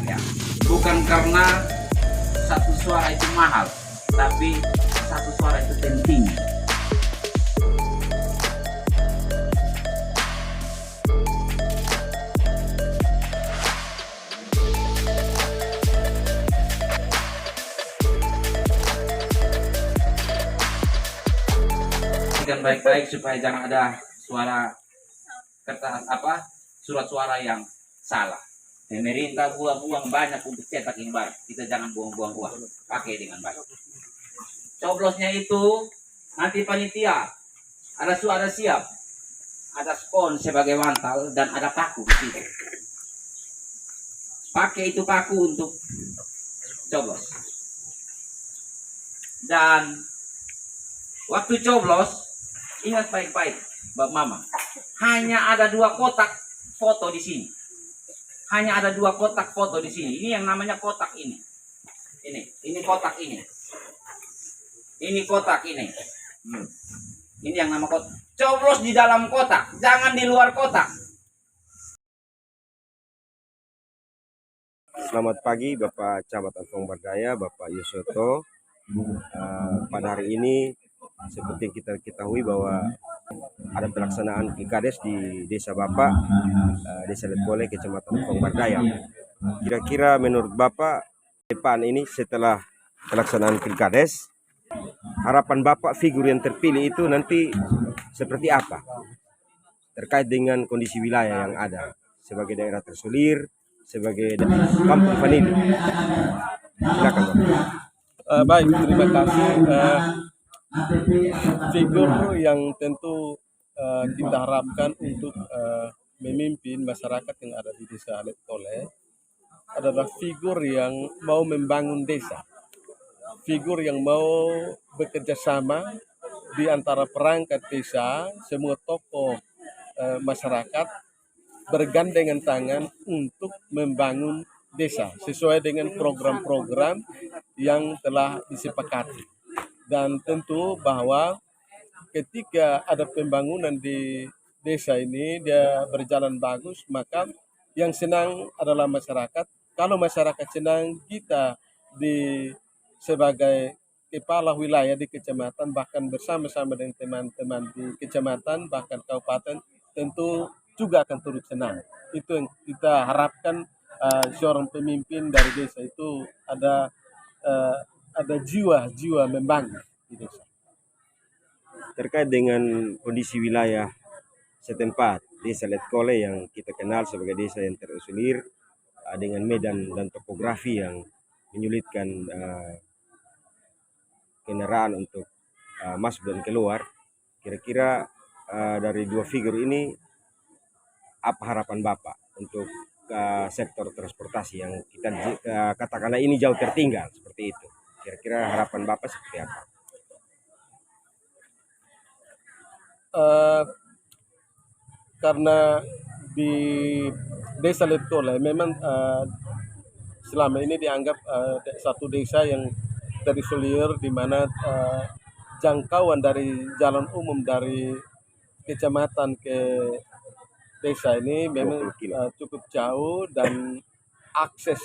Ya, bukan karena satu suara itu mahal, tapi satu suara itu penting. Perhatikan baik-baik supaya jangan ada suara kertas surat suara yang salah. Pemerintah buang-buang banyak untuk cetak imbar. Kita jangan buang-buang uang. Pakai dengan baik. Coblosnya itu nanti panitia ada suara siap, ada spon sebagai mantal dan ada paku di situ. Pakai itu paku untuk coblos. Dan waktu coblos ingat baik-baik, Mbak Mama. Hanya ada 2 kotak foto di sini. Hanya ada 2 kotak foto di sini. Ini yang namanya kotak ini. Ini kotak ini. Ini kotak ini. Ini yang nama kotak. Coblos di dalam kotak, jangan di luar kotak. Selamat pagi Bapak Camat Ampong Bardaya, Bapak Yusoto. Pada hari ini seperti yang kita ketahui bahwa ada pelaksanaan Pilkades di desa Bapak, Desa Letkole, Kecamatan Ampong Bardaya. Kira-kira menurut Bapak depan ini setelah pelaksanaan Pilkades, harapan Bapak figur yang terpilih itu nanti seperti apa? Terkait dengan kondisi wilayah yang ada sebagai daerah tersulir, sebagai kampung vanili. Silakan Bapak. Baik, terima kasih. Figur yang tentu kita harapkan untuk memimpin masyarakat yang ada di desa Letkole adalah figur yang mau membangun desa, figur yang mau bekerja sama di antara perangkat desa, semua tokoh masyarakat bergandengan tangan untuk membangun desa sesuai dengan program-program yang telah disepakati. Dan tentu bahwa ketika ada pembangunan di desa ini dia berjalan bagus, maka yang senang adalah masyarakat. Kalau masyarakat senang, kita sebagai kepala wilayah di kecamatan bahkan bersama-sama dengan teman-teman di kecamatan bahkan kabupaten tentu juga akan turut senang. Itu yang kita harapkan, seorang pemimpin dari desa itu ada jiwa membangun di desa. Terkait dengan kondisi wilayah setempat, Desa Letkole yang kita kenal sebagai desa yang terisolir dengan medan dan topografi yang menyulitkan kendaraan untuk masuk dan keluar. Kira-kira dari 2 figur ini apa harapan Bapak untuk sektor transportasi yang kita katakanlah ini jauh tertinggal seperti itu? Kira-kira harapan Bapak seperti apa? Karena di desa Letkole memang selama ini dianggap satu desa yang terisolir, di mana jangkauan dari jalan umum dari kecamatan ke desa ini memang cukup jauh dan akses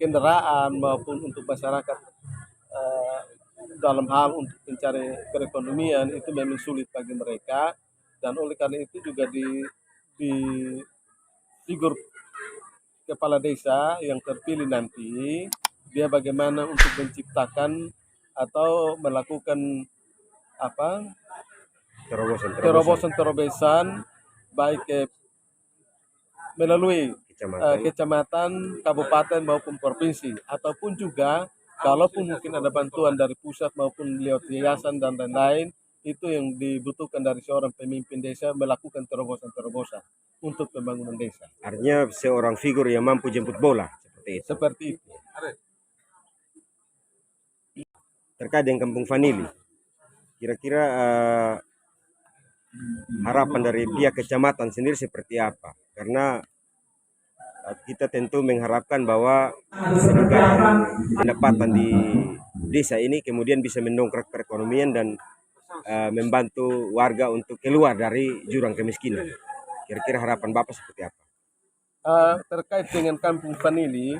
kendaraan maupun untuk masyarakat dalam hal untuk mencari perekonomian itu memang sulit bagi mereka. Dan oleh karena itu juga di figur kepala desa yang terpilih nanti, dia bagaimana untuk menciptakan atau melakukan terobosan baik melalui kecamatan, kabupaten maupun provinsi, ataupun juga kalaupun mungkin ada bantuan dari pusat maupun lewat yayasan dan lain-lain, itu yang dibutuhkan dari seorang pemimpin desa melakukan terobosan-terobosan untuk pembangunan desa. Artinya seorang figur yang mampu jemput bola seperti itu. Seperti itu. Terkait dengan kampung vanili, kira-kira harapan dari pihak kecamatan sendiri seperti apa? Karena kita tentu mengharapkan bahwa peningkatan pendapatan di desa ini kemudian bisa mendongkrak perekonomian dan membantu warga untuk keluar dari jurang kemiskinan. Kira-kira harapan Bapak seperti apa? terkait dengan Kampung Vanili,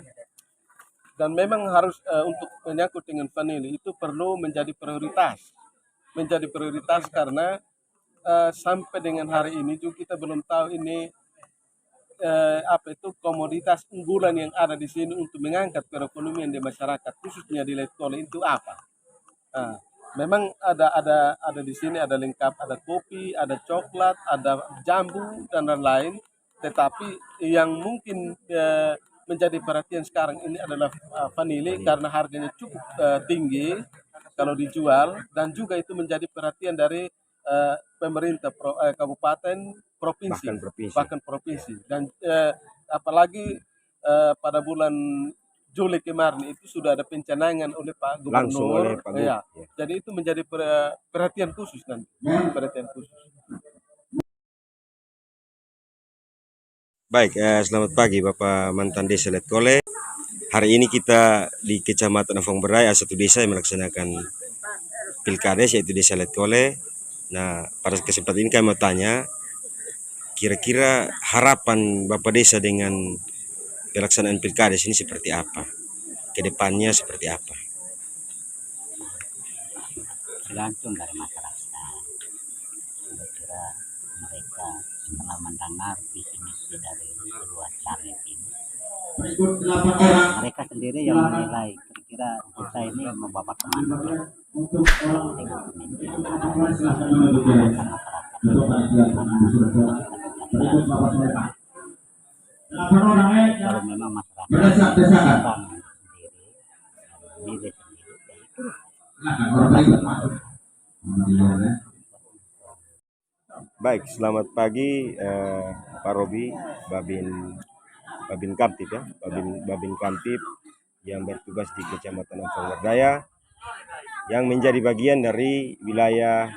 dan memang harus untuk menyangkut dengan Vanili itu perlu menjadi prioritas karena sampai dengan hari ini juga kita belum tahu ini apa itu komoditas unggulan yang ada di sini untuk mengangkat perekonomian di masyarakat khususnya di Letkole itu apa. Nah, memang ada di sini ada lengkap, ada kopi, ada coklat, ada jambu dan lain-lain. Tetapi yang mungkin menjadi perhatian sekarang ini adalah vanili karena harganya cukup tinggi kalau dijual, dan juga itu menjadi perhatian dari pemerintah kabupaten, provinsi, Bahkan provinsi. bahkan provinsi. Dan apalagi pada bulan Juli kemarin itu sudah ada pencanangan oleh Pak Langsung oleh Gubernur. Pak Gub. Ya. Ya. Jadi itu menjadi perhatian khusus nanti, perhatian khusus. Baik, selamat pagi Bapak mantan Desa Letkole. Hari ini kita di Kecamatan Afong Berai, satu desa yang melaksanakan Pilkades yaitu Desa Letkole. Nah, pada kesempatan ini kami mau tanya, kira-kira harapan Bapak Desa dengan pelaksanaan Pilkades ini seperti apa? Kedepannya seperti apa? Tergantung dari masyarakat. Saya kira mereka setelah mendengar visi misi dari kedua caleg ini, mereka sendiri yang menilai kira-kira desa ini membawa kemana dengan pemimpin kalau memang masyarakat bangun sendiri milih sendiri, Baik, selamat pagi Pak Robi, Babin Kamtip ya, Babin Kamtip yang bertugas di Kecamatan Afong Berdaya yang menjadi bagian dari wilayah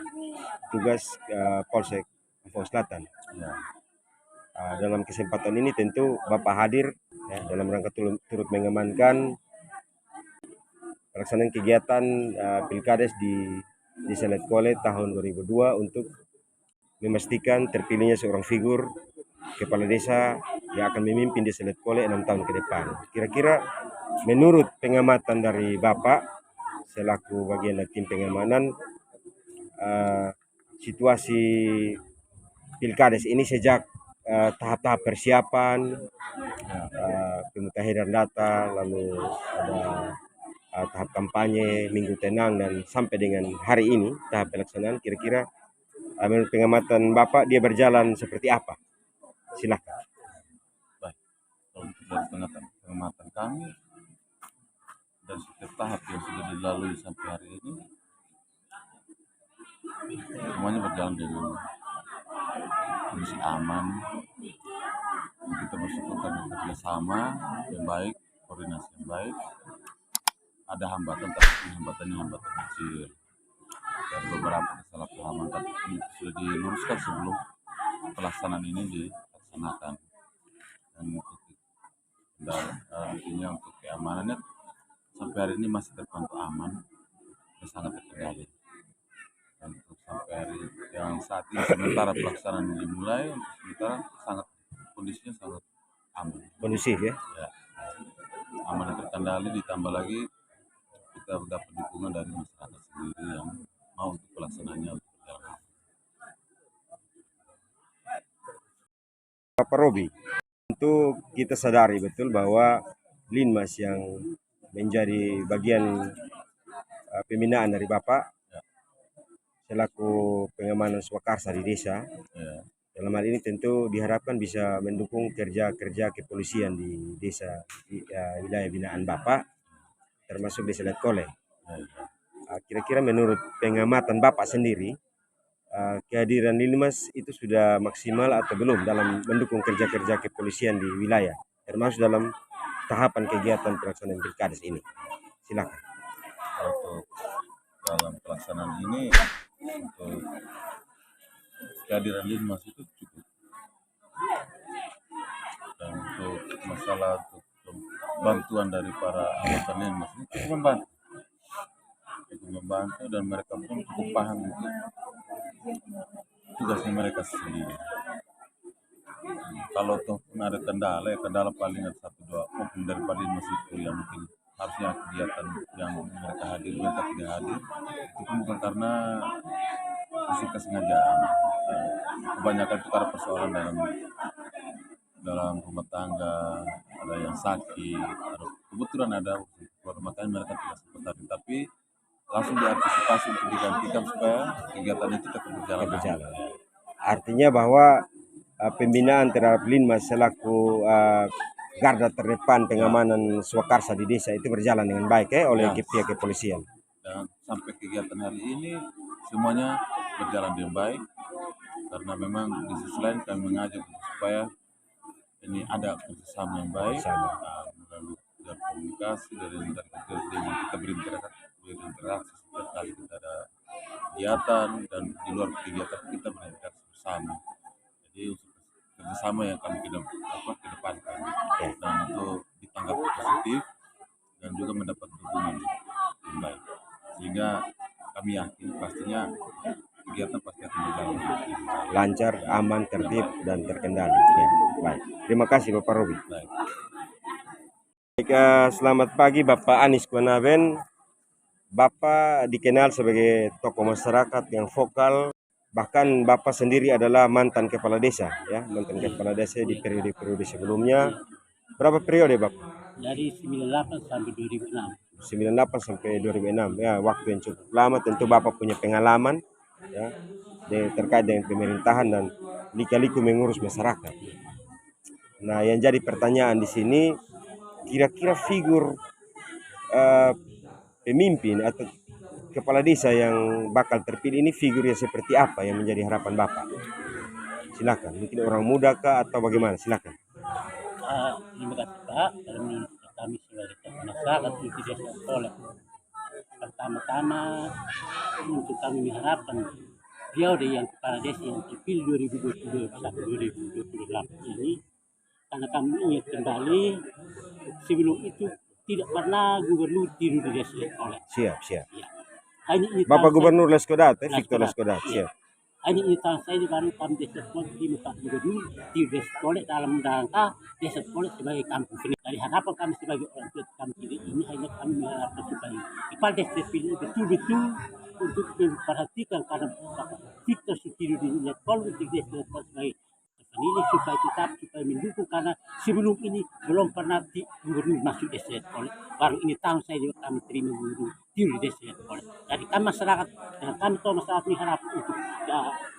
tugas Polsek Afong Selatan. Dalam kesempatan ini tentu Bapak hadir ya, dalam rangka turut mengamankan pelaksanaan kegiatan Pilkades di Desa Letkole tahun 2002 untuk memastikan terpilihnya seorang figur kepala desa yang akan memimpin Desa Letkole 6 tahun ke depan. Kira-kira menurut pengamatan dari Bapak selaku bagian dari tim pengamanan, situasi Pilkades ini sejak tahap-tahap persiapan, pemutahiran data, lalu ada tahap kampanye, minggu tenang, dan sampai dengan hari ini tahap pelaksanaan, kira-kira menurut pengamatan Bapak dia berjalan seperti apa? Silahkan. Baik, kalau untuk dari pengamatan kami dan setiap tahap yang sudah dilalui sampai hari ini, semuanya berjalan dengan kondisi aman. Kita bersyukur karena kerjasama yang baik, koordinasi yang baik. Ada hambatan, tapi hambatannya hambatan kecil. Dan beberapa kesalahpahaman, tapi itu sudah diluruskan sebelum pelaksanaan ini dilaksanakan. Dan artinya untuk keamanannya sampai hari ini masih terpantau aman dan sangat terkendali. Dan untuk sampai hari yang saat ini sementara pelaksanaan dimulai, untuk sementara sangat kondisinya sangat aman. Kondusif ya? Ya, aman dan terkendali, ditambah lagi kita dapat dukungan dari masyarakat sendiri yang mau untuk pelaksanaannya berjalan. Bapak Robi, tentu kita sadari betul bahwa Linmas yang menjadi bagian pembinaan dari Bapak selaku pengamanan swakarsa di desa. Ya, Dalam hal ini tentu diharapkan bisa mendukung kerja-kerja kepolisian di desa di wilayah binaan Bapak, termasuk Desa Letkole. Kira-kira menurut pengamatan Bapak sendiri, kehadiran Linmas itu sudah maksimal atau belum dalam mendukung kerja-kerja kepolisian di wilayah, termasuk dalam tahapan kegiatan pelaksanaan Pilkades ini? Silakan. untuk dalam pelaksanaan ini, untuk kehadiran Linmas itu cukup. Dan untuk masalah untuk bantuan dari para anggota Linmas ini cukup membantu, dan mereka pun cukup paham untuk tugasnya mereka sendiri. kalau tuh ada kendala, ya kendala paling ada satu dua oknum daripada di masjid itu yang mungkin harusnya kegiatan yang mereka hadir mereka tidak hadir, itu pun bukan karena unsur kesengajaan. Kebanyakan itu karena persoalan dalam rumah tangga, ada yang sakit, ada kebetulan ada makanya mereka tidak sempat hadir, tapi langsung diantisipasi untuk digantikan supaya kegiatan itu tetap berjalan. Artinya bahwa pembinaan terhadap Linmas selaku garda terdepan pengamanan swakarsa di desa itu berjalan dengan baik oleh pihak kepolisian. Dan sampai kegiatan hari ini semuanya berjalan dengan baik, karena memang di sisi lain kami mengajak supaya ini ada kerjasama yang baik melalui komunikasi dari kita berinteraksi setiap kali kita ada kegiatan, dan di luar kegiatan kita berinteraksi bersama. Jadi kerjasama yang kami kedepankan dan itu ditanggap positif dan juga mendapat dukungan yang baik, sehingga kami yakin pastinya kegiatan pasti akan berjalan lancar, aman, tertib, dan terkendali. Ya, baik. Terima kasih Bapak Robi. baik. Baik, selamat pagi Bapak Anis Kuanaben. Bapak dikenal sebagai tokoh masyarakat yang vokal, bahkan Bapak sendiri adalah mantan kepala desa, ya, mantan kepala desa di periode-periode sebelumnya. Berapa periode Bapak? Dari 98 sampai 2006. 98 sampai 2006, ya, waktu yang cukup lama. Tentu Bapak punya pengalaman, ya, terkait dengan pemerintahan dan lika-liku mengurus masyarakat. Nah, yang jadi pertanyaan di sini, kira-kira figur pemimpin atau kepala desa yang bakal terpilih ini figurnya seperti apa yang menjadi harapan Bapak? Silakan, mungkin orang muda kah atau bagaimana? Silakan. Terima kasih Pak. Dalam kami sebagai masyarakat di desa Tolek, pertama-tama untuk kami mengharapkan beliau yang kepala desa yang terpilih 2022 sampai 2028 ini, karena kami ingin kembali sebelum itu tidak pernah gubernur tidur di desa Tolek. Siap. Ya. Hanya ini Bapak Gubernur Leskodat, Victor Leskodat. Ya. Siap. Hanya ini tahun saya baru kami desa Tolek di Pak Gubernur di desa Tolek dalam rangka desa Tolek sebagai kampung seni. Dari harapan kami sebagai orang tua kami ini hanya kami mengharapkan supaya kepala desa terpilih betul-betul untuk memperhatikan karena Victor Sutiru di Tolek untuk desa Tolek sebagai ini supaya tetap supaya mendukung, karena sebelum ini belum pernah gubernur masuk desa Tolek. Baru ini tahun saya juga kami terima gubernur di desa Tolek. Jadi kami masyarakat dan kami tahu masyarakat mengharap untuk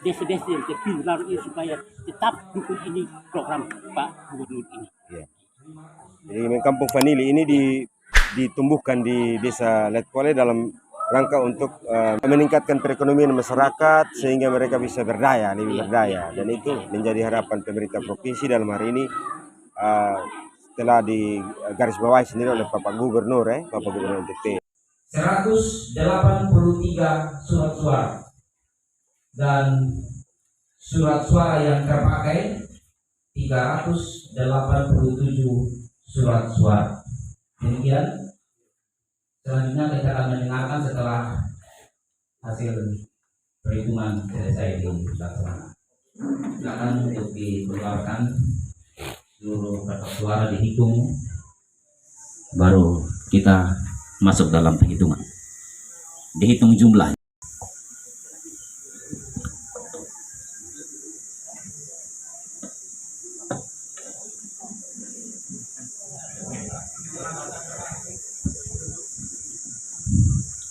desa-desa yang terpilih baru ini supaya tetap dukung ini program Pak Gubernur ini. Ya. Jadi Kampung Vanili ini ditumbuhkan di desa Letkole dalam rangka untuk meningkatkan perekonomian masyarakat sehingga mereka bisa lebih berdaya, dan itu menjadi harapan pemerintah provinsi dalam hari ini, setelah digarisbawahi sendiri oleh Bapak Gubernur NTT. 183 surat suara dan surat suara yang terpakai 387 surat suara. Demikian. Selanjutnya kita akan mendengarkan setelah hasil perhitungan selesai dilaksanakan. Silakan untuk dikeluarkan seluruh kertas suara dihitung, Baru kita masuk dalam penghitungan. Dihitung jumlah.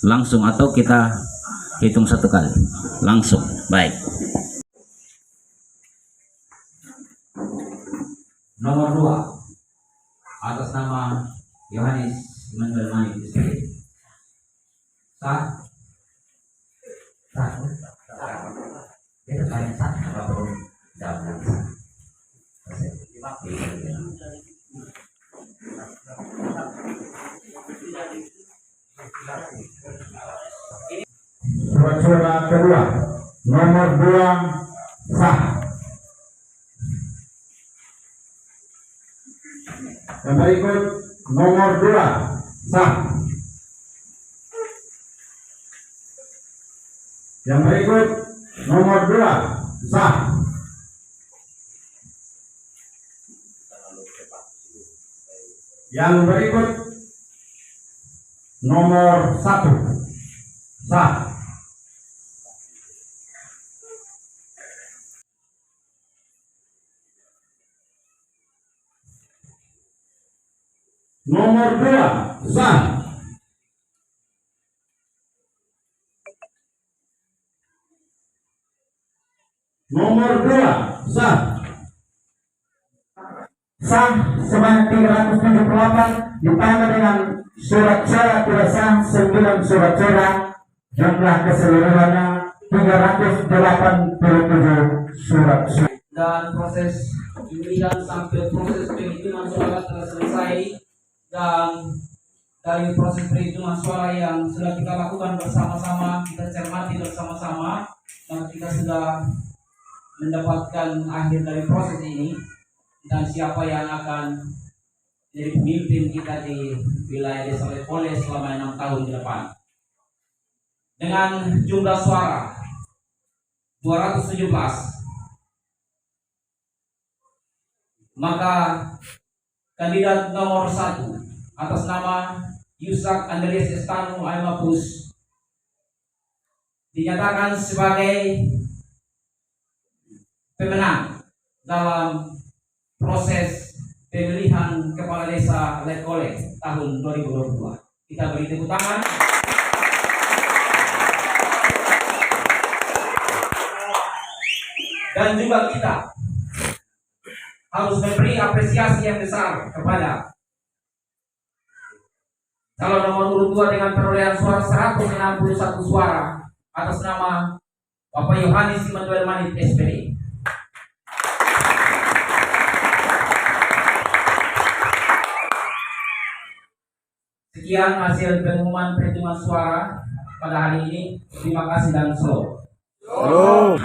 Langsung atau kita hitung satu kali? Langsung. Baik. nomor 2 atas nama Yohanes Immanuel Manik Istri. Sah. Dia paling sah kalau dalam surat-surat kedua nomor 2 sah. Yang berikut nomor 2 sah. Yang berikut nomor 2 sah. Yang berikut nomor 1 sah. Nomor 2 sah. Nomor 2 sah. Sah sebanyak 378 ditambah dengan surat suara tidak sah 9 surat suara, jumlah keseluruhannya 387 surat suara. Dan proses pemilihan sampai proses penghitungan suara telah selesai, dan dari proses perhitungan suara yang sudah kita lakukan bersama-sama, kita cermati bersama-sama, dan kita sudah mendapatkan akhir dari proses ini dan siapa yang akan jadi pemimpin kita di wilayah Desa Lekole selama 6 tahun ke depan. Dengan jumlah suara 217, maka kandidat nomor 1 atas nama Yusak Andreas Estanu Aimapus dinyatakan sebagai pemenang dalam proses pemilihan kepala desa Lekole tahun 2022. Kita beri tepuk tangan. Dan juga kita harus memberi apresiasi yang besar kepada calon nomor urut 2 dengan perolehan suara 161 suara atas nama Bapak Yohanes Immanuel Manit SPD. Sekian hasil pengumuman perhitungan suara pada hari ini. Terima kasih dan slow. Halo.